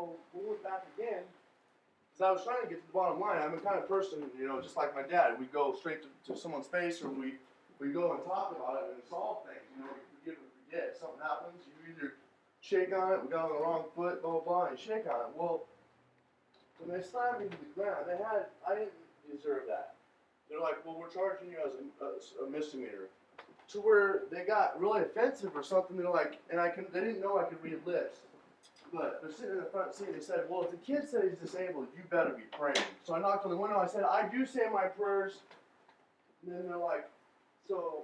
so we went back again. Because I was trying to get to the bottom line. I'm the kind of person, just like my dad. We go straight to someone's face, or we go and talk about it and solve things. You forgive and forget. If something happens, you either shake on it, we got on the wrong foot, blah, blah, blah, and shake on it. Well, when they slammed me to the ground, I didn't deserve that. They're like, well, we're charging you as a misdemeanor. To where they got really offensive or something. They're like, they didn't know I could read lips. But they're sitting in the front seat and they said, well, if the kid said he's disabled, you better be praying. So I knocked on the window. I said, I do say my prayers. And then they're like, so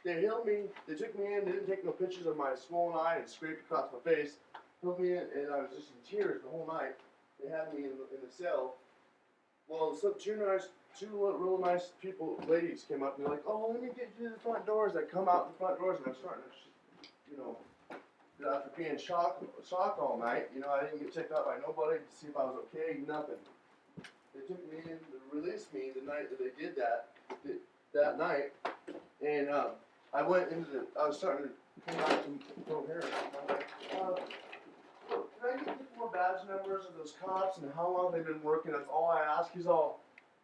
they healed me. They took me in. They didn't take no pictures of my swollen eye and scraped across my face. Healed me in, and I was just in tears the whole night. They had me in the cell. Well, so two real nice ladies came up and they're like, oh, let me get you to the front doors. I come out the front doors and I'm starting to, after being shocked all night, I didn't get checked out by nobody to see if I was okay, nothing. They took me in to release me the night that they did that night, and I was starting to come back to over here, and I'm like, can I get more badge numbers of those cops and how long they've been working? That's all I ask. He's all,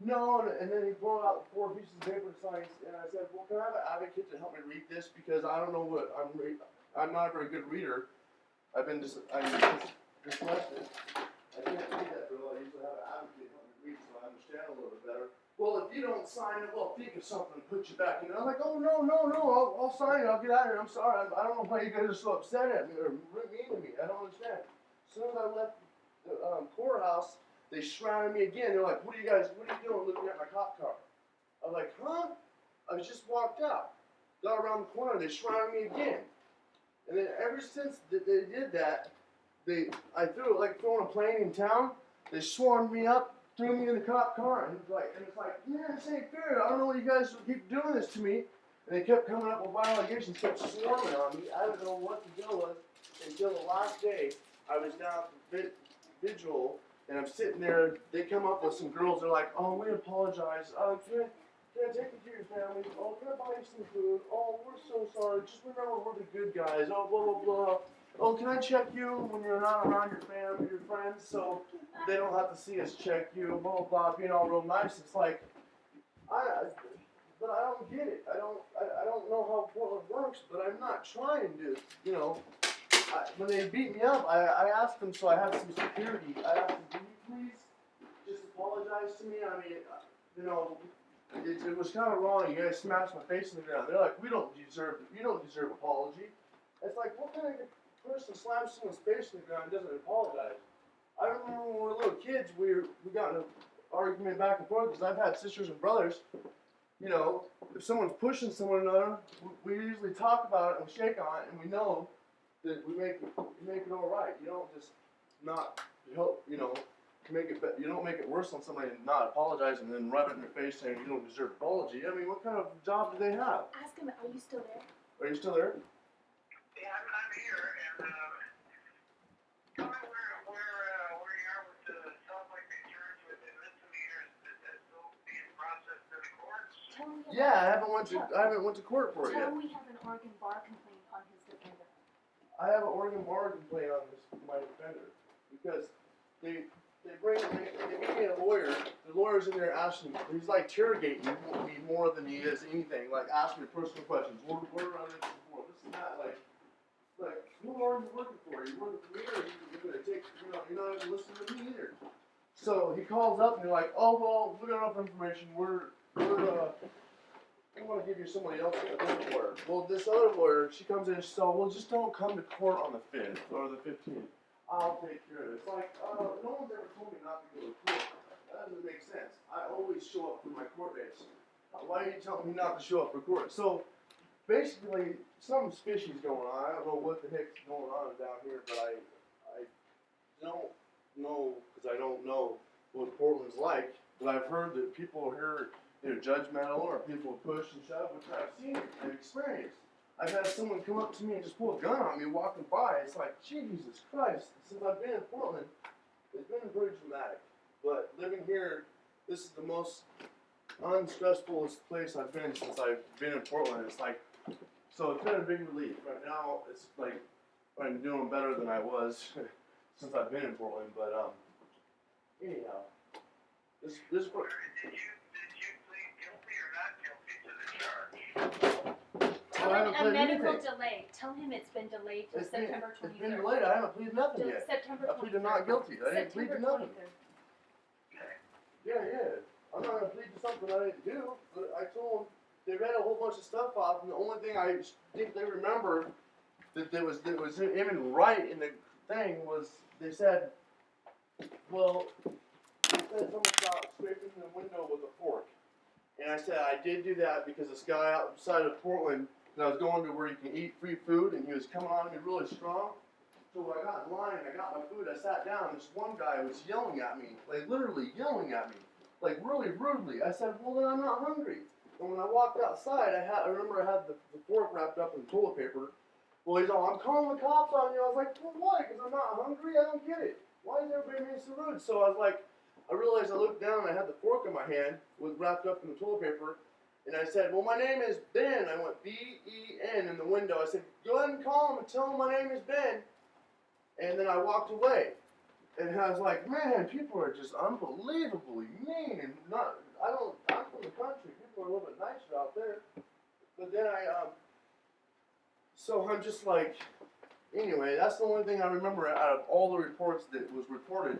no, and then he pulled out 4 pieces of paper to sign, and I said, well, can I have an advocate to help me read this, because I don't know what I'm not a very good reader. I'm dyslexic. I can't read that real. I usually have an advocate help me read so I understand a little bit better. Well, if you don't sign it, well, think of something to put you back. I'm like, oh, no, I'll sign it. I'll get out of here. I'm sorry. I don't know why you guys are so upset at me or mean to me. I don't understand. As soon as I left the courthouse, they surrounded me again. They're like, what are you doing looking at my cop car? I was like, huh? I just walked out. Got around the corner. They surrounded me again. And then ever since they did that, I threw it like throwing a plane in town. They swarmed me up, threw me in the cop car, and it's like, man, this ain't fair. I don't know why you guys keep doing this to me. And they kept coming up with violent allegations, kept swarming on me. I didn't know what the deal was until the last day. I was down for vigil, and I'm sitting there. They come up with some girls. They're like, oh, we apologize. Can I take you to your family? Oh, can I buy you some food? Oh, we're so sorry. Just remember we're the good guys. Oh, blah, blah, blah. Oh, can I check you when you're not around your family, your friends, so they don't have to see us check you, blah, blah, blah, being all real nice. It's like, but I don't get it. I don't know how Portland works, but I'm not trying to, when they beat me up, I asked them, so I have some security. I asked them, can you please just apologize to me? I mean, it was kind of wrong. You guys smashed my face in the ground. They're like, you don't deserve apology. It's like, what kind of person slams someone's face in the ground and doesn't apologize? I remember when we were little kids, we got in an argument back and forth because I've had sisters and brothers. If someone's pushing someone another, we usually talk about it and we shake on it and we know that we make it all right. You don't just not help. You don't make it worse on somebody and not apologize and then rub it in their face saying you don't deserve apology. I mean, what kind of job do they have? Ask him, are you still there? Are you still there? Yeah, I'm here, and tell me where you are with the self-like insurance with the misdemeanors that's still being processed in the courts. Yeah, I haven't went to court for it yet. Tell him we have an Oregon bar complaint on his defender. I have an Oregon bar complaint on my defender because they give me a lawyer. The lawyer's in there asking, he's like interrogating me more than he is anything. Like asking me personal questions. What are you for? This and that. Like, who are you working for? Are you working for me, or are you going to take? You're not going to listen to me either. So he calls up and they're like, oh well, we got enough information. We want to give you somebody else, a different lawyer. Well, this other lawyer, she comes in and she says, well, just don't come to court on the 5th or the 15th. I'll take care of it. It's like, no one's ever told me not to go to court. That doesn't make sense. I always show up for my court dates. Why are you telling me not to show up for court? So, basically, something fishy's going on. I don't know what the heck's going on down here, but I don't know, because I don't know what Portland's like. But I've heard that people here, they're judgmental, or people push and shove, which I've seen and experienced. I've had someone come up to me and just pull a gun on me walking by. It's like, Jesus Christ. Since I've been in Portland, it's been pretty dramatic. But living here, this is the most unstressful place I've been since I've been in Portland. It's like, so it's been a big relief. Right now, it's like I'm doing better than I was since I've been in Portland. But anyhow, this what. Did you plead guilty or not guilty to the charge? Tell I him haven't a played medical anything. delay. Tell him it's been delayed till It's been, September it's been 23rd. delayed. I haven't pleaded nothing Till yet. September I 23rd. pleaded not guilty. I didn't plead to September nothing. 23rd. Yeah. I'm not gonna plead to something I didn't do. But I told them they read a whole bunch of stuff off, and the only thing I think they remember that was even right in the thing was they said, well, they said something about scraping the window with a fork, and I said I did do that because this guy outside of Portland, and I was going to where you can eat free food, and he was coming on me really strong. So I got in line, I got my food, I sat down, and this one guy was yelling at me, like literally yelling at me, like really rudely. I said, well then I'm not hungry. And when I walked outside, I remember I had the fork wrapped up in toilet paper. Well, he's all, I'm calling the cops on you. I was like, well, why? Because I'm not hungry? I don't get it. Why is everybody being so rude? So I was like, I realized I looked down and I had the fork in my hand, wrapped up in the toilet paper. And I said, well, my name is Ben. I went B-E-N in the window. I said, go ahead and call him and tell him my name is Ben. And then I walked away. And I was like, man, people are just unbelievably mean and not, I'm from the country. People are a little bit nicer out there. But then so I'm just like, anyway, that's the only thing I remember out of all the reports that was reported.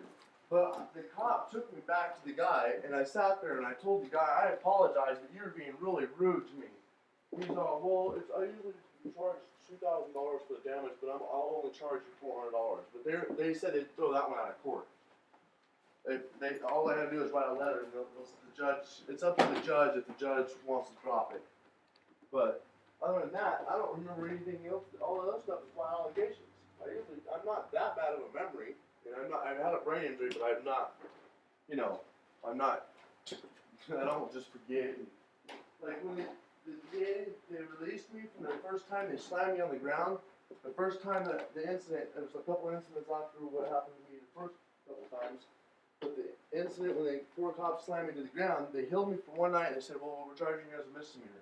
But the cop took me back to the guy, and I sat there and I told the guy, I apologize, but you're being really rude to me. He's all, well, I usually charge $2,000 for the damage, but I'll only charge you $400. But they said they'd throw that one out of court. All they had to do is write a letter, and the judge. It's up to the judge if the judge wants to drop it. But other than that, I don't remember anything else. All of that stuff is my allegations. I'm not that bad of a memory, and I've had a brain injury, but I'm not. I'm not. I don't just forget. Like when they released me from the first time they slammed me on the ground. The first time that the incident, there was a couple incidents after what happened to me the first couple times. But the incident when the 4 cops slammed me to the ground, they held me for one night and they said, well, we're charging you as a misdemeanor.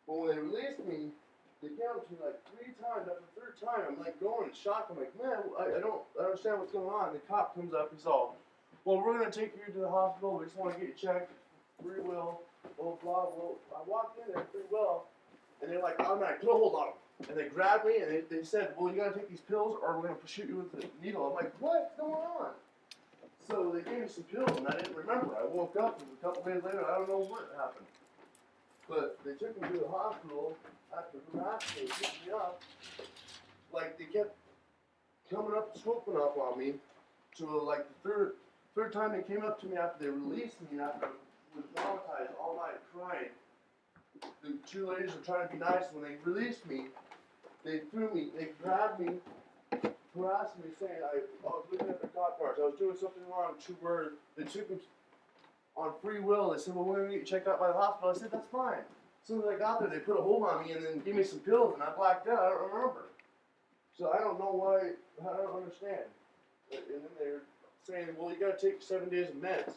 But when they released me, they came up to me like 3 times. After the 3rd time, I'm like going in shock. I'm like, man, I don't understand what's going on. And the cop comes up, he's all, well, we're going to take you to the hospital. We just want to get you checked. Free will, blah, blah, blah. I walked in there, free will, and they're like, I'm not, put a hold on them. And they grabbed me and they said, well, you got to take these pills or we're going to shoot you with a needle. I'm like, what's going on? So they gave me some pills and I didn't remember. I woke up and a couple days later, I don't know what happened. But they took me to the hospital after harassing me, picking me up. Like they kept coming up, swooping up on me. To like the third time they came up to me after they released me, after I was traumatized all night crying. The 2 ladies were trying to be nice. When they released me, they grabbed me, harassed me, saying I was looking at their cop cars. I was doing something wrong to where they took me on free will. They said, well, we're going to get you checked out by the hospital. I said, that's fine. As soon as I got there, they put a hold on me and then gave me some pills, and I blacked out. I don't remember. So I don't know why. I don't understand. And then they're saying, well, you got to take 7 days of meds,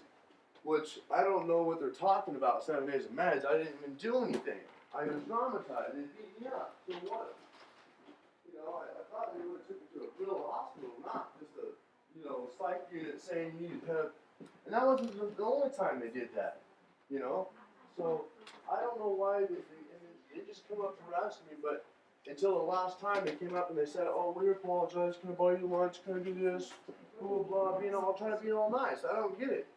which I don't know what they're talking about, 7 days of meds. I didn't even do anything. I was traumatized. They beat me up. So what? I thought they would have took me to a real hospital, not just a, psych unit saying you need to have. And that wasn't the only time they did that, So I don't know why they just come up harassing me, but until the last time they came up and they said, oh, we apologize, can I buy you lunch, can I do this, blah, blah, blah, I'll try to be all nice. I don't get it.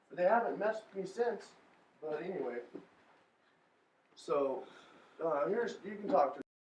But they haven't messed with me since, but anyway. So, you can talk to